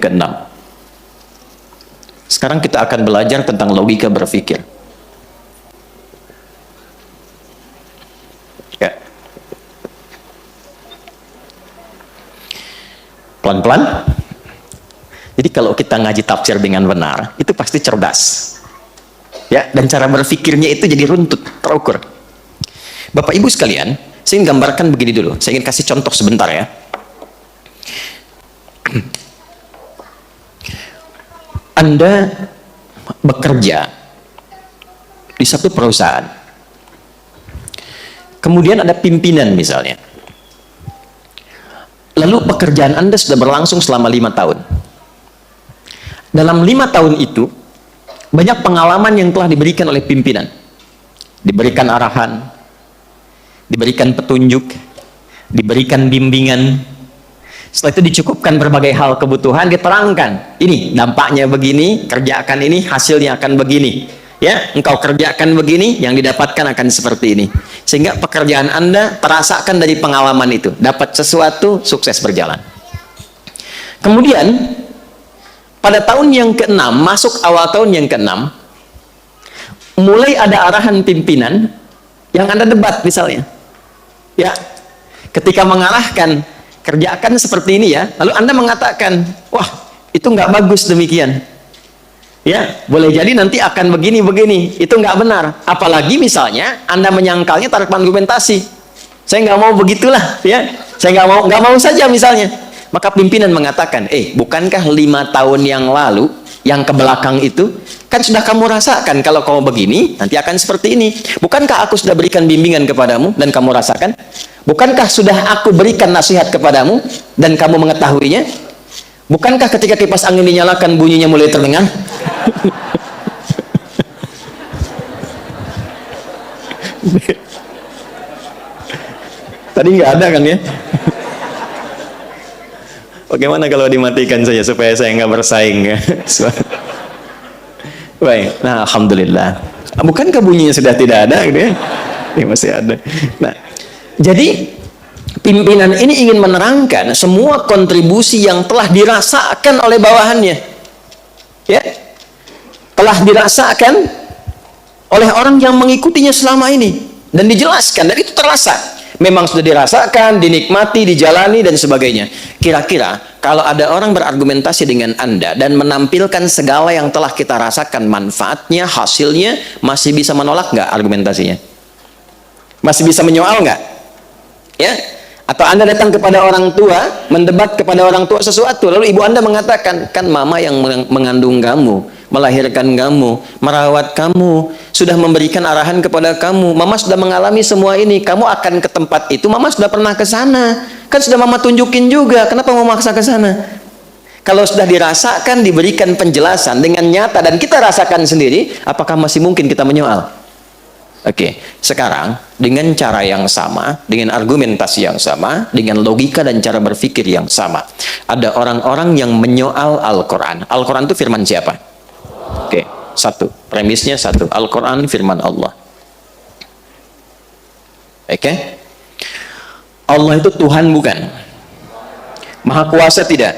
keenam. Sekarang kita akan belajar tentang logika berpikir. Ya. Pelan-pelan. Jadi kalau kita ngaji tafsir dengan benar, itu pasti cerdas. Ya, dan cara berpikirnya itu jadi runtut, terukur. Bapak Ibu sekalian, saya ingin gambarkan begini dulu. Saya ingin kasih contoh sebentar ya. Anda bekerja di satu perusahaan. Kemudian ada pimpinan misalnya. Lalu pekerjaan Anda sudah berlangsung selama 5 tahun. Dalam 5 tahun itu, banyak pengalaman yang telah diberikan oleh pimpinan. Diberikan arahan, diberikan petunjuk, diberikan bimbingan. Setelah itu dicukupkan berbagai hal kebutuhan, diterangkan. Ini dampaknya begini, kerjakan ini, hasilnya akan begini. Ya, engkau kerjakan begini, yang didapatkan akan seperti ini. Sehingga pekerjaan Anda terasakan dari pengalaman itu. Dapat sesuatu, sukses berjalan. Kemudian, pada tahun yang ke-6, masuk awal tahun yang ke-6, mulai ada arahan pimpinan yang Anda debat misalnya. Ya, ketika mengarahkan, kerjakan seperti ini ya, lalu Anda mengatakan, wah itu nggak bagus demikian. Ya, boleh jadi nanti akan begini-begini, itu nggak benar. Apalagi misalnya Anda menyangkalnya tanpa argumentasi. Saya nggak mau begitulah, ya. Saya nggak mau saja misalnya. Maka pimpinan mengatakan, bukankah 5 tahun yang lalu, yang ke belakang itu, kan sudah kamu rasakan kalau kamu begini, nanti akan seperti ini. Bukankah aku sudah berikan bimbingan kepadamu dan kamu rasakan? Bukankah sudah aku berikan nasihat kepadamu dan kamu mengetahuinya? Bukankah ketika kipas angin dinyalakan bunyinya mulai terdengar? Tadi nggak ada kan ya? Bagaimana kalau dimatikan saja supaya saya nggak bersaing ya? Baik, nah alhamdulillah. Bukankah bunyinya sudah tidak ada gitu ya? Ya masih ada. Nah, jadi pimpinan ini ingin menerangkan semua kontribusi yang telah dirasakan oleh bawahannya. Ya. Telah dirasakan oleh orang yang mengikutinya selama ini dan dijelaskan dan itu terasa. Memang sudah dirasakan, dinikmati, dijalani dan sebagainya. Kira-kira kalau ada orang berargumentasi dengan Anda dan menampilkan segala yang telah kita rasakan manfaatnya, hasilnya, masih bisa menolak nggak argumentasinya? Masih bisa menyoal nggak? Ya? Atau Anda datang kepada orang tua, mendebat kepada orang tua sesuatu, lalu ibu Anda mengatakan, kan mama yang mengandung kamu, melahirkan kamu, merawat kamu, sudah memberikan arahan kepada kamu, mama sudah mengalami semua ini, kamu akan ke tempat itu, mama sudah pernah ke sana, kan sudah mama tunjukin juga, kenapa mau maksa ke sana? Kalau sudah dirasakan, diberikan penjelasan dengan nyata dan kita rasakan sendiri, apakah masih mungkin kita menyoal? Oke, sekarang dengan cara yang sama, dengan argumentasi yang sama, dengan logika dan cara berpikir yang sama, ada orang-orang yang menyoal Al-Quran. Al-Quran itu firman siapa? Oke, satu, premisnya satu, Al-Quran firman Allah. Oke, Allah itu Tuhan bukan? Maha kuasa tidak?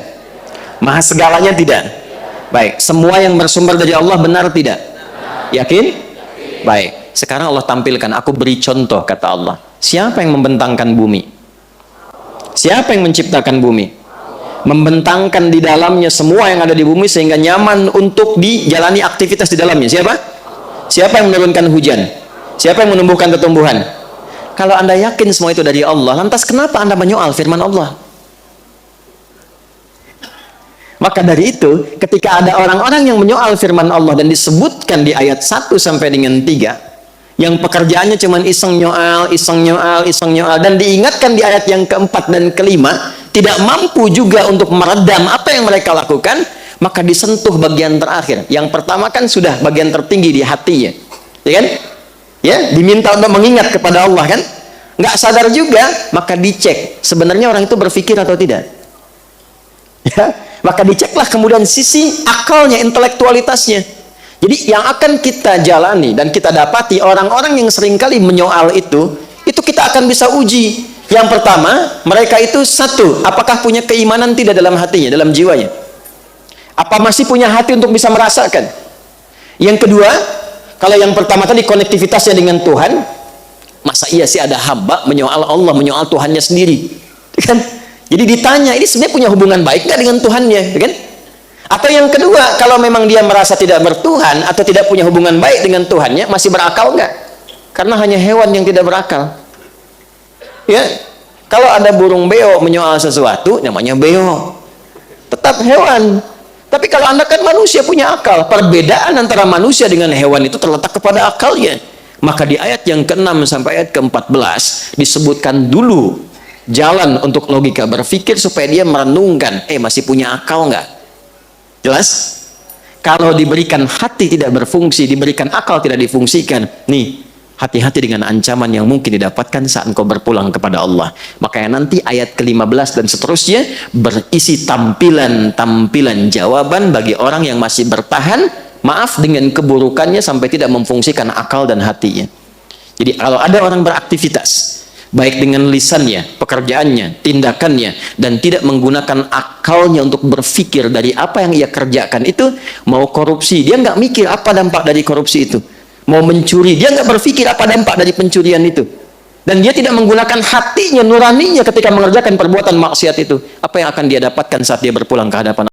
Maha segalanya tidak? Baik, semua yang bersumber dari Allah benar tidak? Yakin? Baik. Sekarang Allah tampilkan, aku beri contoh, kata Allah. Siapa yang membentangkan bumi? Siapa yang menciptakan bumi? Membentangkan di dalamnya semua yang ada di bumi sehingga nyaman untuk dijalani aktivitas di dalamnya. Siapa? Siapa yang menurunkan hujan? Siapa yang menumbuhkan tumbuhan? Kalau Anda yakin semua itu dari Allah, lantas kenapa Anda menyoal firman Allah? Maka dari itu, ketika ada orang-orang yang menyoal firman Allah dan disebutkan di ayat 1 sampai dengan 3, yang pekerjaannya cuma iseng nyoal, dan diingatkan di ayat yang keempat dan kelima, tidak mampu juga untuk meredam apa yang mereka lakukan, maka disentuh bagian terakhir. Yang pertama kan sudah bagian tertinggi di hatinya, ya kan? Ya, diminta untuk mengingat kepada Allah kan? Nggak sadar juga, maka dicek sebenarnya orang itu berpikir atau tidak. Ya, maka diceklah kemudian sisi akalnya, intelektualitasnya. Jadi yang akan kita jalani dan kita dapati orang-orang yang seringkali menyoal itu kita akan bisa uji. Yang pertama, mereka itu satu, apakah punya keimanan tidak dalam hatinya, dalam jiwanya? Apa masih punya hati untuk bisa merasakan? Yang kedua, kalau yang pertama tadi konektivitasnya dengan Tuhan, masa iya sih ada hamba menyoal Allah, menyoal Tuhannya sendiri, kan? Jadi ditanya, ini sebenarnya punya hubungan baik nggak dengan Tuhannya, kan? Atau yang kedua, kalau memang dia merasa tidak bertuhan atau tidak punya hubungan baik dengan Tuhannya, masih berakal nggak? Karena hanya hewan yang tidak berakal. Ya, kalau ada burung beo menyoal sesuatu, namanya beo, tetap hewan. Tapi kalau Anda kan manusia punya akal. Perbedaan antara manusia dengan hewan itu terletak kepada akalnya. Maka di ayat yang ke-6 sampai ayat ke-14 disebutkan dulu jalan untuk logika berpikir supaya dia merenungkan, masih punya akal nggak? Jelas? Kalau diberikan hati tidak berfungsi, diberikan akal tidak difungsikan, nih, hati-hati dengan ancaman yang mungkin didapatkan saat engkau berpulang kepada Allah. Makanya nanti ayat ke-15 dan seterusnya berisi tampilan-tampilan jawaban bagi orang yang masih bertahan, maaf, dengan keburukannya sampai tidak memfungsikan akal dan hatinya. Jadi kalau ada orang beraktivitas, baik dengan lisannya, pekerjaannya, tindakannya, dan tidak menggunakan akalnya untuk berpikir dari apa yang ia kerjakan itu, mau korupsi, dia nggak mikir apa dampak dari korupsi itu. Mau mencuri, dia nggak berpikir apa dampak dari pencurian itu. Dan dia tidak menggunakan hatinya, nuraninya ketika mengerjakan perbuatan maksiat itu. Apa yang akan dia dapatkan saat dia berpulang ke hadapan